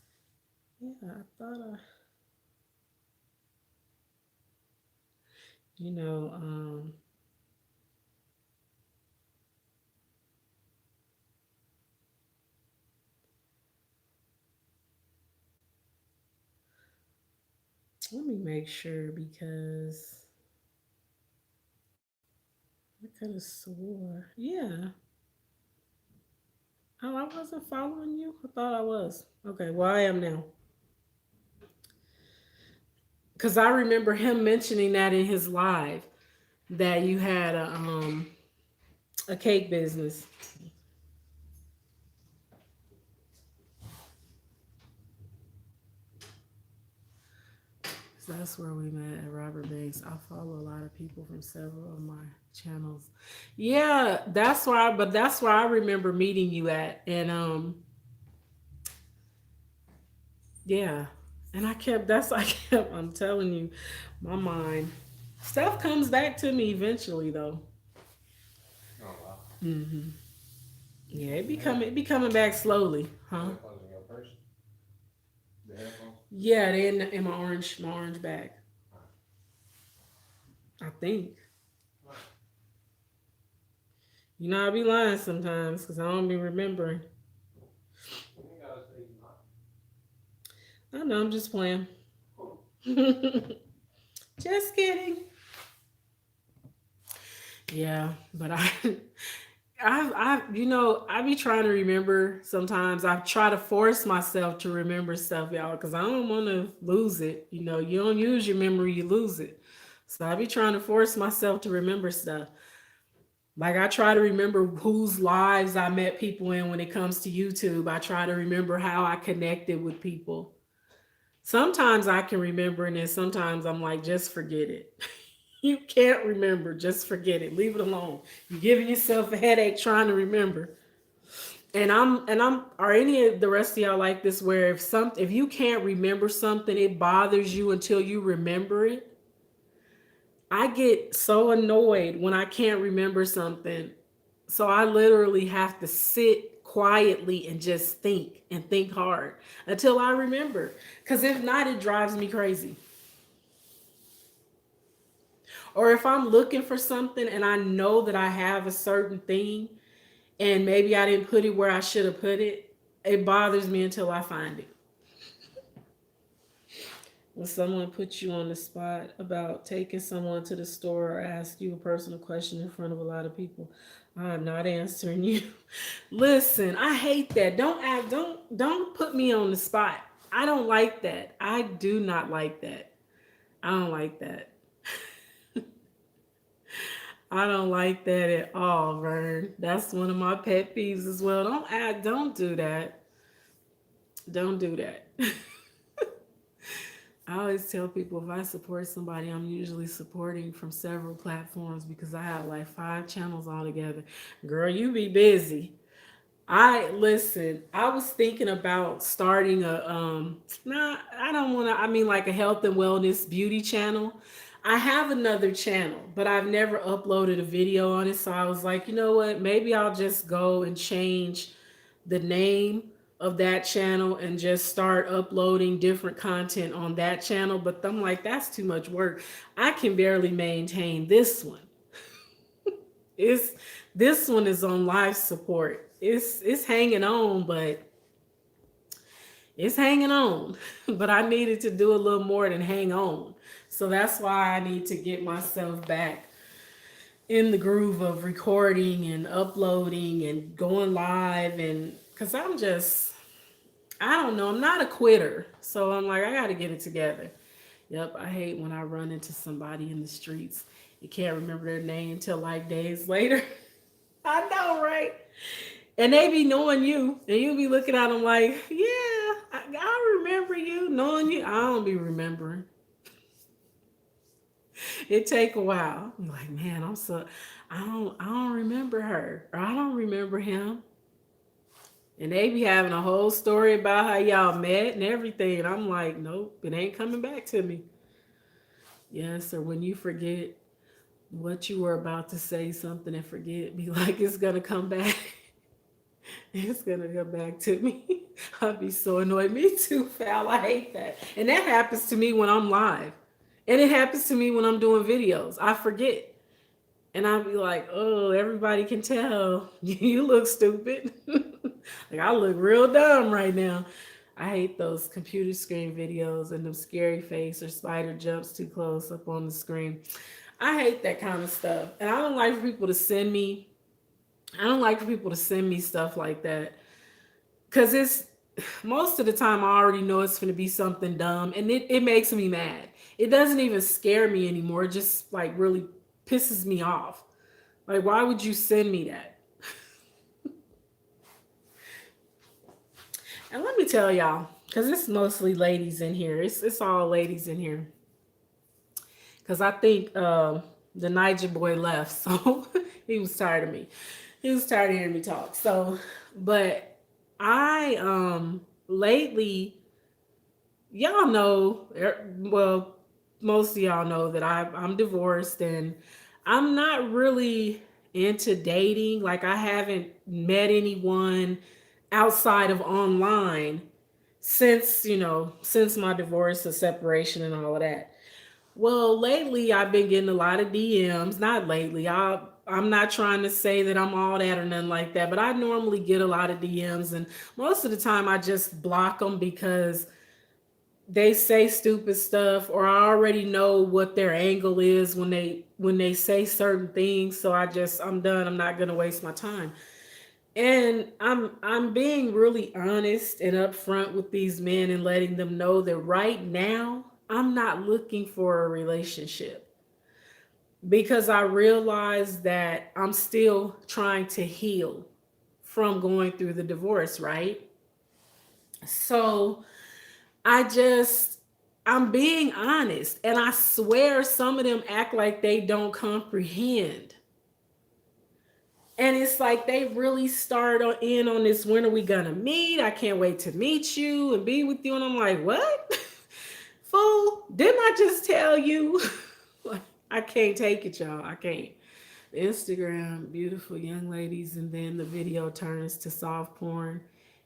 Yeah, I thought you know, let me make sure because I could have swore. Yeah. Oh, I wasn't following you? I thought I was. Okay, well, I am now. Because I remember him mentioning that in his live that you had a cake business. So that's where we met at Robert Banks. I follow a lot of people from several of my channels. Yeah, that's where I remember meeting you at. And yeah. And I kept that's I kept I'm telling you, my mind. Stuff comes back to me eventually though. Oh wow. Hmm. Yeah, The head, it be coming back slowly, the huh? headphones in your purse. The headphones. Yeah, they in my orange bag. Alright, I think. alright. You know, I be lying sometimes because I don't be remembering. You ain't gotta say you not. I know, I'm just playing. Just kidding. Yeah, but I be trying to remember sometimes. I try to force myself to remember stuff, y'all, because I don't want to lose it. You know, you don't use your memory, you lose it. So I be trying to force myself to remember stuff. Like I try to remember whose lives I met people in when it comes to YouTube. I try to remember how I connected with people. Sometimes I can remember, and then sometimes I'm like, just forget it. You can't remember, just forget it. Leave it alone. You're giving yourself a headache trying to remember. And I'm are any of the rest of y'all like this where if you can't remember something, it bothers you until you remember it? I get so annoyed when I can't remember something. So I literally have to sit quietly and just think and think hard until I remember. Because if not, it drives me crazy. Or if I'm looking for something and I know that I have a certain thing and maybe I didn't put it where I should have put it, it bothers me until I find it. When someone puts you on the spot about taking someone to the store or ask you a personal question in front of a lot of people, I'm not answering you. Listen, I hate that. Don't put me on the spot. I don't like that. I do not like that. I don't like that. I don't like that at all, Vern. That's one of my pet peeves as well. Don't do that. Don't do that. I always tell people if I support somebody, I'm usually supporting from several platforms because I have like 5 channels all together. Girl, you be busy. I listen. I was thinking about starting a nah, I don't want to. I mean, like a health and wellness beauty channel. I have another channel, but I've never uploaded a video on it. So I was like, you know what? Maybe I'll just go and change the name of that channel and just start uploading different content on that channel. But I'm like, that's too much work. I can barely maintain this one. It's this one is on life support. It's hanging on, but it's hanging on. But I needed to do a little more than hang on. So that's why I need to get myself back in the groove of recording and uploading and going live and cuz I don't know, I'm not a quitter. So I'm like I got to get it together. Yep, I hate when I run into somebody in the streets. You can't remember their name till like days later. I know, right? And they be knowing you, and you be looking at them like, yeah, I remember you, knowing you. I don't be remembering. It take a while. I'm like, man, I don't remember her, or I don't remember him. And they be having a whole story about how y'all met and everything. And I'm like, nope, it ain't coming back to me. Yes, or when you forget what you were about to say something and forget, be like, it's gonna come back. It's gonna come back to me. I'd be so annoyed. Me too, Fal. I hate that. And that happens to me when I'm live. And it happens to me when I'm doing videos. I forget. And I'll be like, oh, everybody can tell. You look stupid. Like I look real dumb right now. I hate those computer screen videos and them scary face or spider jumps too close up on the screen. I hate that kind of stuff. And I don't like for people to send me stuff like that. Cause it's most of the time I already know it's gonna be something dumb and it makes me mad. It doesn't even scare me anymore. It just like really pisses me off. Like why would you send me that? And let me tell y'all, because it's mostly ladies in here. It's all ladies in here. Cause I think the Niger boy left, so he was tired of me. He was tired of hearing me talk. So, but I lately, y'all know, most of y'all know that I'm divorced and I'm not really. into dating. Like I haven't met anyone outside of online since, since my divorce and separation and all of that. Well, lately I've been getting a lot of DMs. Not lately. I'm not trying to say that I'm all that or nothing like that, but I normally get a lot of DMs, and most of the time I just block them because they say stupid stuff, or I already know what their angle is when they say certain things. So I'm done. I'm not gonna waste my time. And I'm being really honest and upfront with these men and letting them know that right now I'm not looking for a relationship because I realize that I'm still trying to heal from going through the divorce, right? So I just I'm being honest, and I swear some of them act like they don't comprehend. And it's like they really start in on this, when are we gonna meet? I can't wait to meet you and be with you. And I'm like, what? Fool, didn't I just tell you? Like, I can't take it, y'all. I can't. Instagram, beautiful young ladies, and then the video turns to soft porn,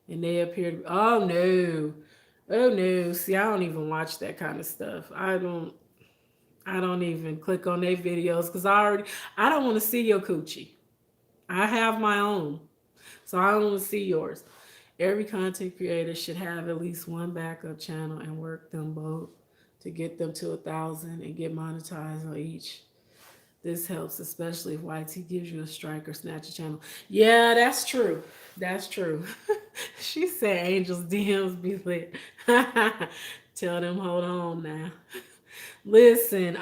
and they appear to be, oh no. Oh no. See, I don't even watch that kind of stuff. I don't even click on their videos because I don't want to see your coochie. I have my own. So I don't want to see yours. Every content creator should have at least one backup channel and work them both to get them to 1,000 and get monetized on each. This helps, especially if YT gives you a strike or snatch a channel. Yeah, that's true. That's true. She said Angel's DMs be lit. Tell them, hold on now. Listen,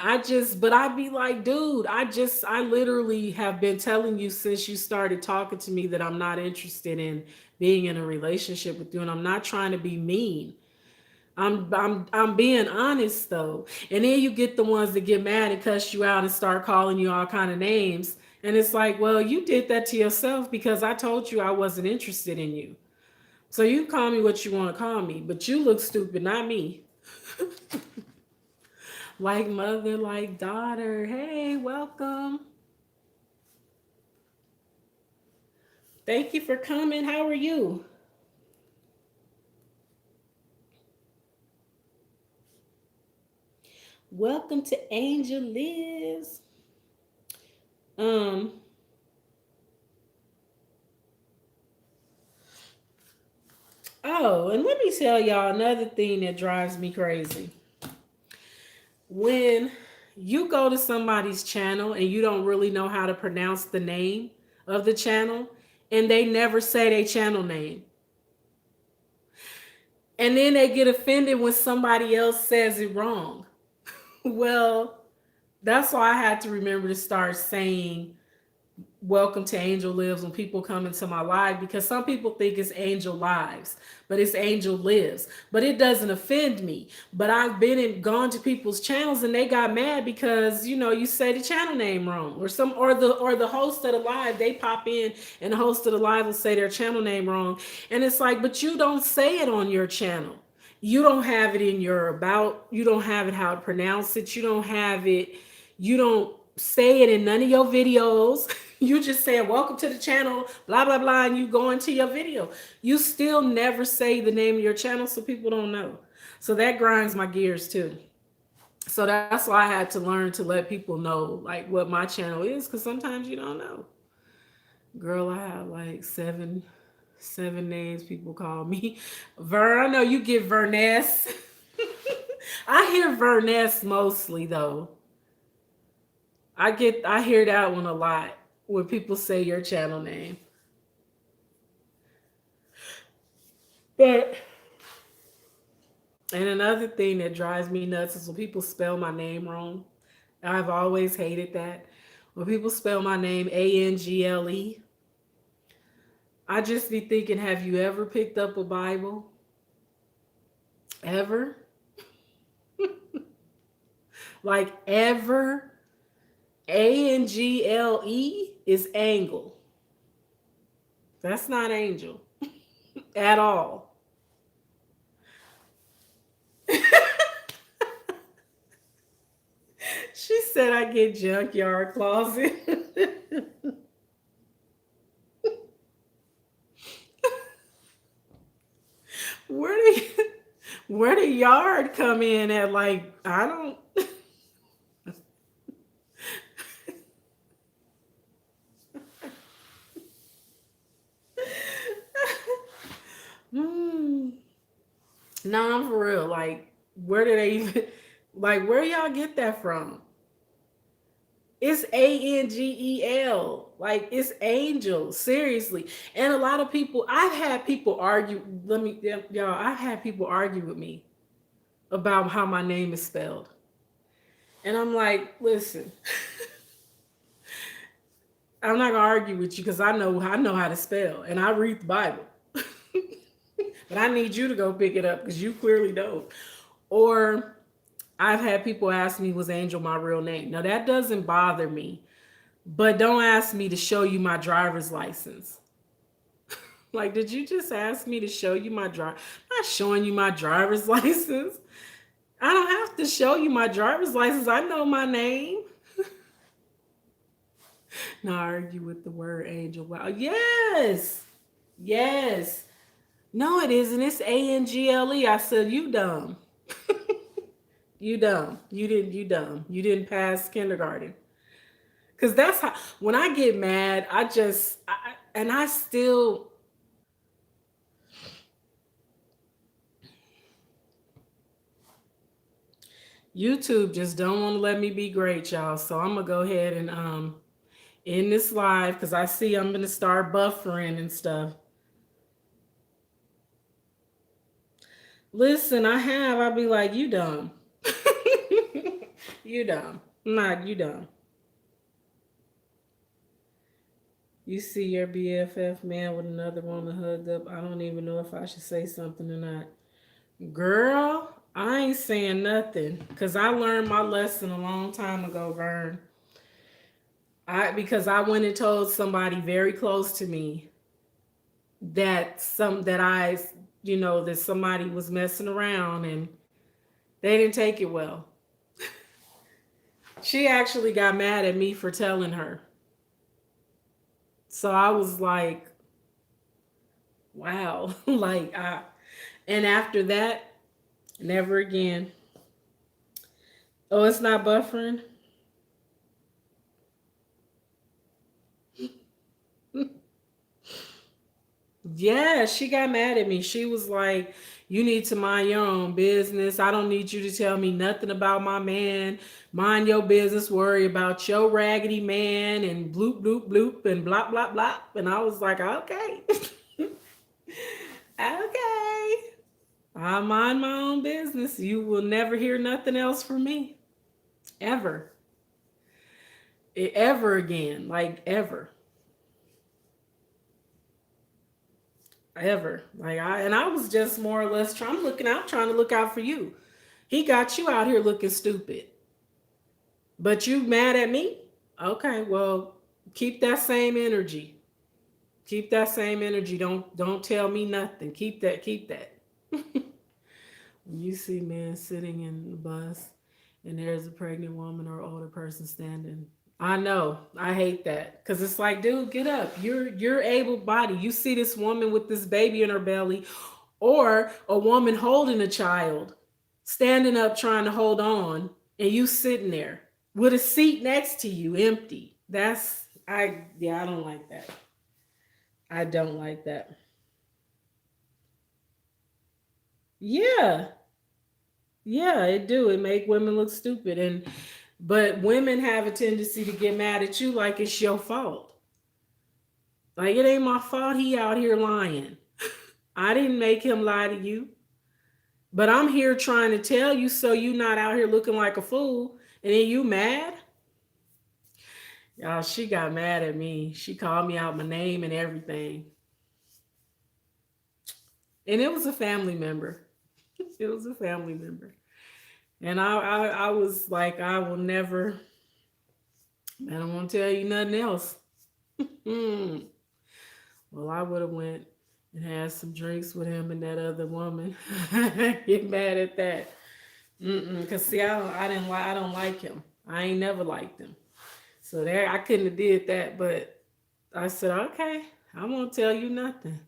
but I be like, dude, I literally have been telling you since you started talking to me that I'm not interested in being in a relationship with you, and I'm not trying to be mean. I'm being honest though. And then you get the ones that get mad and cuss you out and start calling you all kind of names. And it's like, well, you did that to yourself because I told you I wasn't interested in you. So you call me what you want to call me, but you look stupid, not me. Like mother, like daughter. Hey, welcome. Thank you for coming. How are you? Welcome to Angel Liz. Um, oh, and let me tell y'all another thing that drives me crazy. When you go to somebody's channel and you don't really know how to pronounce the name of the channel, and they never say their channel name. And then they get offended when somebody else says it wrong. Well, that's why I had to remember to start saying welcome to Angel Lives when people come into my live, because some people think it's Angel Lives, but it's Angel Lives. But it doesn't offend me. But I've been and gone to people's channels and they got mad because you say the channel name wrong, or the host of the live, they pop in and the host of the live will say their channel name wrong. And it's like, but you don't say it on your channel. You don't have it in your about, you don't have it how to pronounce it, you don't say it in none of your videos. You just say welcome to the channel, blah blah blah, and you go into your video. You still never say the name of your channel, so people don't know. So that grinds my gears too. So that's why I had to learn to let people know like what my channel is, because sometimes you don't know. Girl, I have like seven names people call me. Vern, I know you get Verness. I hear Verness mostly though. I hear that one a lot when people say your channel name. But and another thing that drives me nuts is when people spell my name wrong. I've always hated that. When people spell my name Angle, I just be thinking, have you ever picked up a Bible? Ever? Like ever? Angle is angle. That's not angel at all. She said I get junkyard closet. Where the yard come in at? Like, I don't. Hmm. No, I'm for real. Like, where did they even? Like, where y'all get that from? It's Angel. Like, it's Angel. Seriously. And a lot of people, I've had people argue. Let me, y'all. I've had people argue with me about how my name is spelled, and I'm like, listen, I'm not gonna argue with you because I know how to spell, and I read the Bible. But I need you to go pick it up because you clearly don't. Or I've had people ask me, was Angel my real name? Now that doesn't bother me, but don't ask me to show you my driver's license. Like, did you just ask me to show you my driver? I'm not showing you my driver's license. I don't have to show you my driver's license. I know my name. Now argue with the word angel. Wow. Yes. Yes. No, it isn't. It's Angle. I said, you dumb. You dumb. You dumb. You didn't pass kindergarten. Cause that's how when I get mad, and I still YouTube just don't want to let me be great, y'all. So I'm gonna go ahead and end this live because I see I'm gonna start buffering and stuff. Listen, I'll be like, you dumb. You dumb. Not you dumb. You see your BFF man with another woman hugged up. I don't even know if I should say something or not. Girl, I ain't saying nothing because I learned my lesson a long time ago, Vern. Because I went and told somebody very close to me that somebody was messing around and they didn't take it well. She actually got mad at me for telling her. So I was like, wow. And after that, never again. Oh, it's not buffering? Yeah, she got mad at me. She was like, you need to mind your own business. I don't need you to tell me nothing about my man. Mind your business. Worry about your raggedy man and bloop, bloop, bloop and blah, blah, blah. And I was like, okay. Okay. I mind my own business. You will never hear nothing else from me. Ever. Ever again. Like, ever. Ever. I was just more or less trying to look out for you. He got you out here looking stupid. But you mad at me? Okay, well, keep that same energy. Keep that same energy. Don't tell me nothing. Keep that. When you see men sitting in the bus and there's a pregnant woman or older person standing. I know. I hate that. Cause it's like, dude, get up. You're able bodied. You see this woman with this baby in her belly, or a woman holding a child, standing up trying to hold on, and you sitting there with a seat next to you empty. I don't like that. I don't like that. Yeah. Yeah, it do. It make women look stupid, but women have a tendency to get mad at you like it's your fault. Like, it ain't my fault he out here lying. I didn't make him lie to you. But I'm here trying to tell you so you not out here looking like a fool. And then you mad? Y'all, she got mad at me. She called me out my name and everything. And it was a family member. It was a family member. And I was like, I will never, I don't want to tell you nothing else. Hmm. Well, I would have went and had some drinks with him and that other woman. Get mad at that. Cause see, I don't like him. I ain't never liked him. So there, I couldn't have did that. But I said, okay, I won't tell you nothing.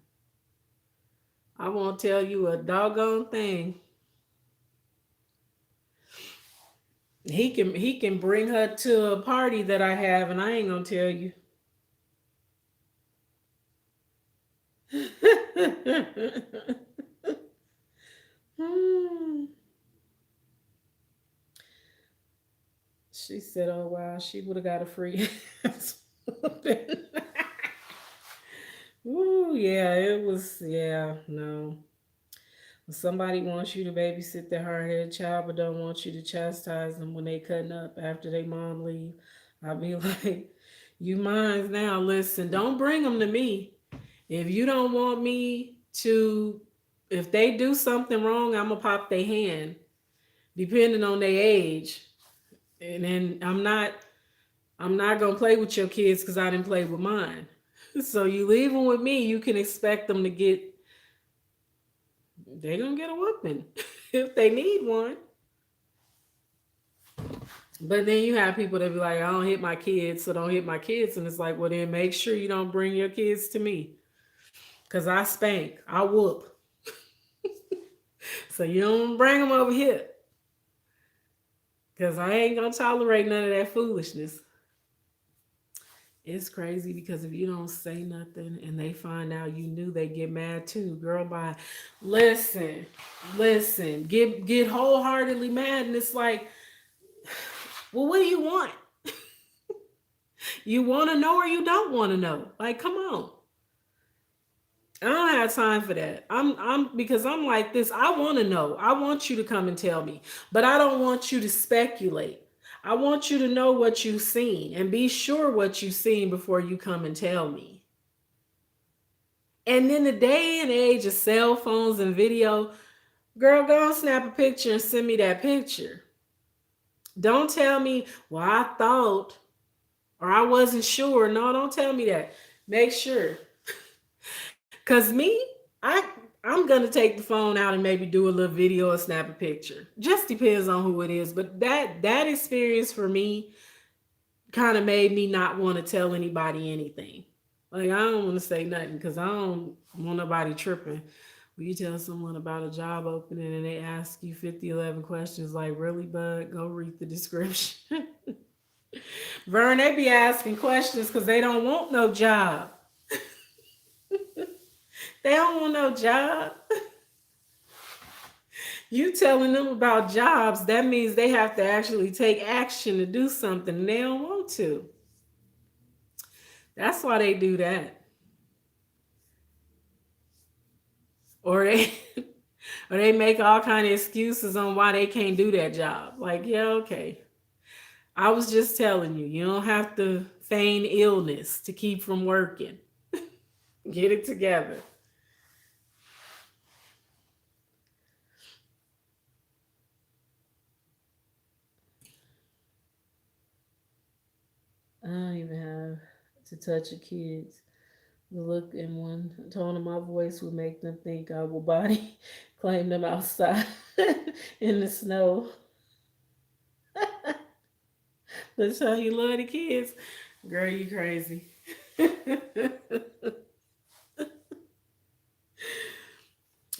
I won't tell you a doggone thing. He can bring her to a party that I have, and I ain't gonna tell you. Hmm. She said, "Oh wow, she would have got a free." Ooh, yeah, it was. Yeah, no. When somebody wants you to babysit their hard-headed child, but don't want you to chastise them when they cutting up after they mom leave, I'll be like, "You minds now? Listen, don't bring them to me. If you don't want me to, if they do something wrong, I'm gonna pop their hand, depending on their age. And then I'm not gonna play with your kids because I didn't play with mine. So you leave them with me, you can expect them to get. They're gonna get a whooping if they need one. But then you have people that be like, I don't hit my kids, so don't hit my kids. And it's like, well, then make sure you don't bring your kids to me. Because I spank, I whoop. So you don't bring them over here. Because I ain't going to tolerate none of that foolishness. It's crazy because if you don't say nothing and they find out you knew, they get mad too. Girl, bye. Listen, listen, get wholeheartedly mad. And it's like, well, what do you want? You want to know or you don't want to know? Like, come on. I don't have time for that. I'm because I'm like this. I want to know. I want you to come and tell me, but I don't want you to speculate. I want you to know what you've seen and be sure what you've seen before you come and tell me. And in the day and age of cell phones and video, girl, go and snap a picture and send me that picture. Don't tell me, well, I thought or I wasn't sure. No, don't tell me that. Make sure. Cause me, I I'm gonna take the phone out and maybe do a little video or snap a picture. Just depends on who it is. But that experience for me kind of made me not want to tell anybody anything. Like I don't want to say nothing because I don't want nobody tripping. When you tell someone about a job opening and they ask you 50, 11 questions, like really, bud, go read the description. Vern, they be asking questions because they don't want no job. They don't want no job. You telling them about jobs, that means they have to actually take action to do something and they don't want to. That's why they do that. Or they or they make all kind of excuses on why they can't do that job. Like, yeah, okay. I was just telling you, you don't have to feign illness to keep from working. Get it together. I don't even have to touch the kids. The look in one tone of my voice would make them think I will body claim them outside in the snow. That's how you love the kids. Girl, you crazy.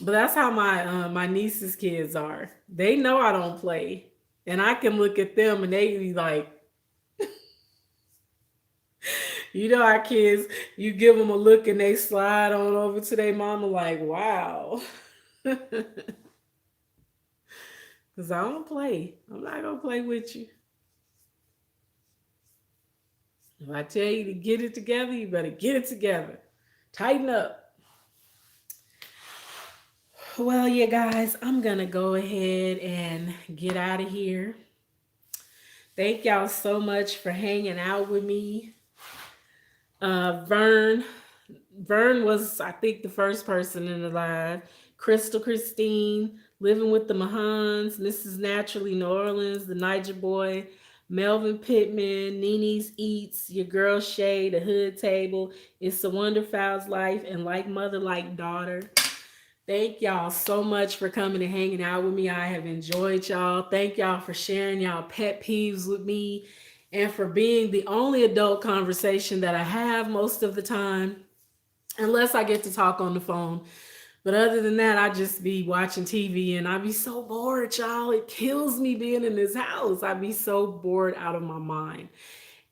But that's how my niece's kids are. They know I don't play, and I can look at them and they be like, you know, our kids. You give them a look and they slide on over to their mama like, wow. Cause I don't play. I'm not gonna play with you. If I tell you to get it together, you better get it together. Tighten up. Well, yeah, guys, I'm gonna go ahead and get out of here. Thank y'all so much for hanging out with me. Vern. Vern was, I think, the first person in the live. Crystal Christine, Living with the Mahans, Mrs. Naturally New Orleans, The Niger Boy, Melvin Pittman, Nini's Eats, Your Girl Shay, The Hood Table, It's a Wonder Fowl's Life, and Like Mother, Like Daughter. Thank y'all so much for coming and hanging out with me. I have enjoyed y'all. Thank y'all for sharing y'all pet peeves with me and for being the only adult conversation that I have most of the time, unless I get to talk on the phone. But other than that, I just be watching TV and I be so bored, y'all. It kills me being in this house. I be so bored out of my mind.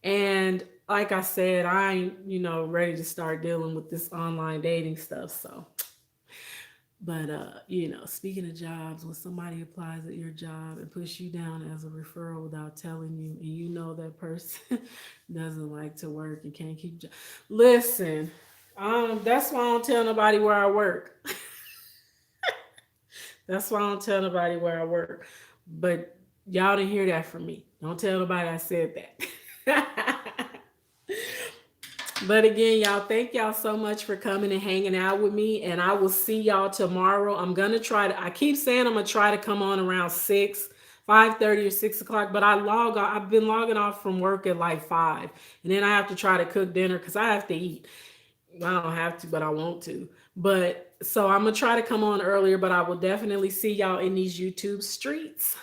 And like I said, I ain't, ready to start dealing with this online dating stuff. So, but speaking of jobs, when somebody applies at your job and puts you down as a referral without telling you, and you know that person doesn't like to work and can't keep job. Listen, that's why I don't tell nobody where I work. That's why I don't tell nobody where I work. But y'all didn't hear that from me. Don't tell nobody I said that. But again, y'all, thank y'all so much for coming and hanging out with me. And I will see y'all tomorrow. I'm gonna try to, I keep saying I'm gonna try to come on around 6, 5:30 or 6 o'clock, but I've been logging off from work at like 5. And then I have to try to cook dinner because I have to eat. I don't have to, but I want to. But so I'm gonna try to come on earlier, but I will definitely see y'all in these YouTube streets.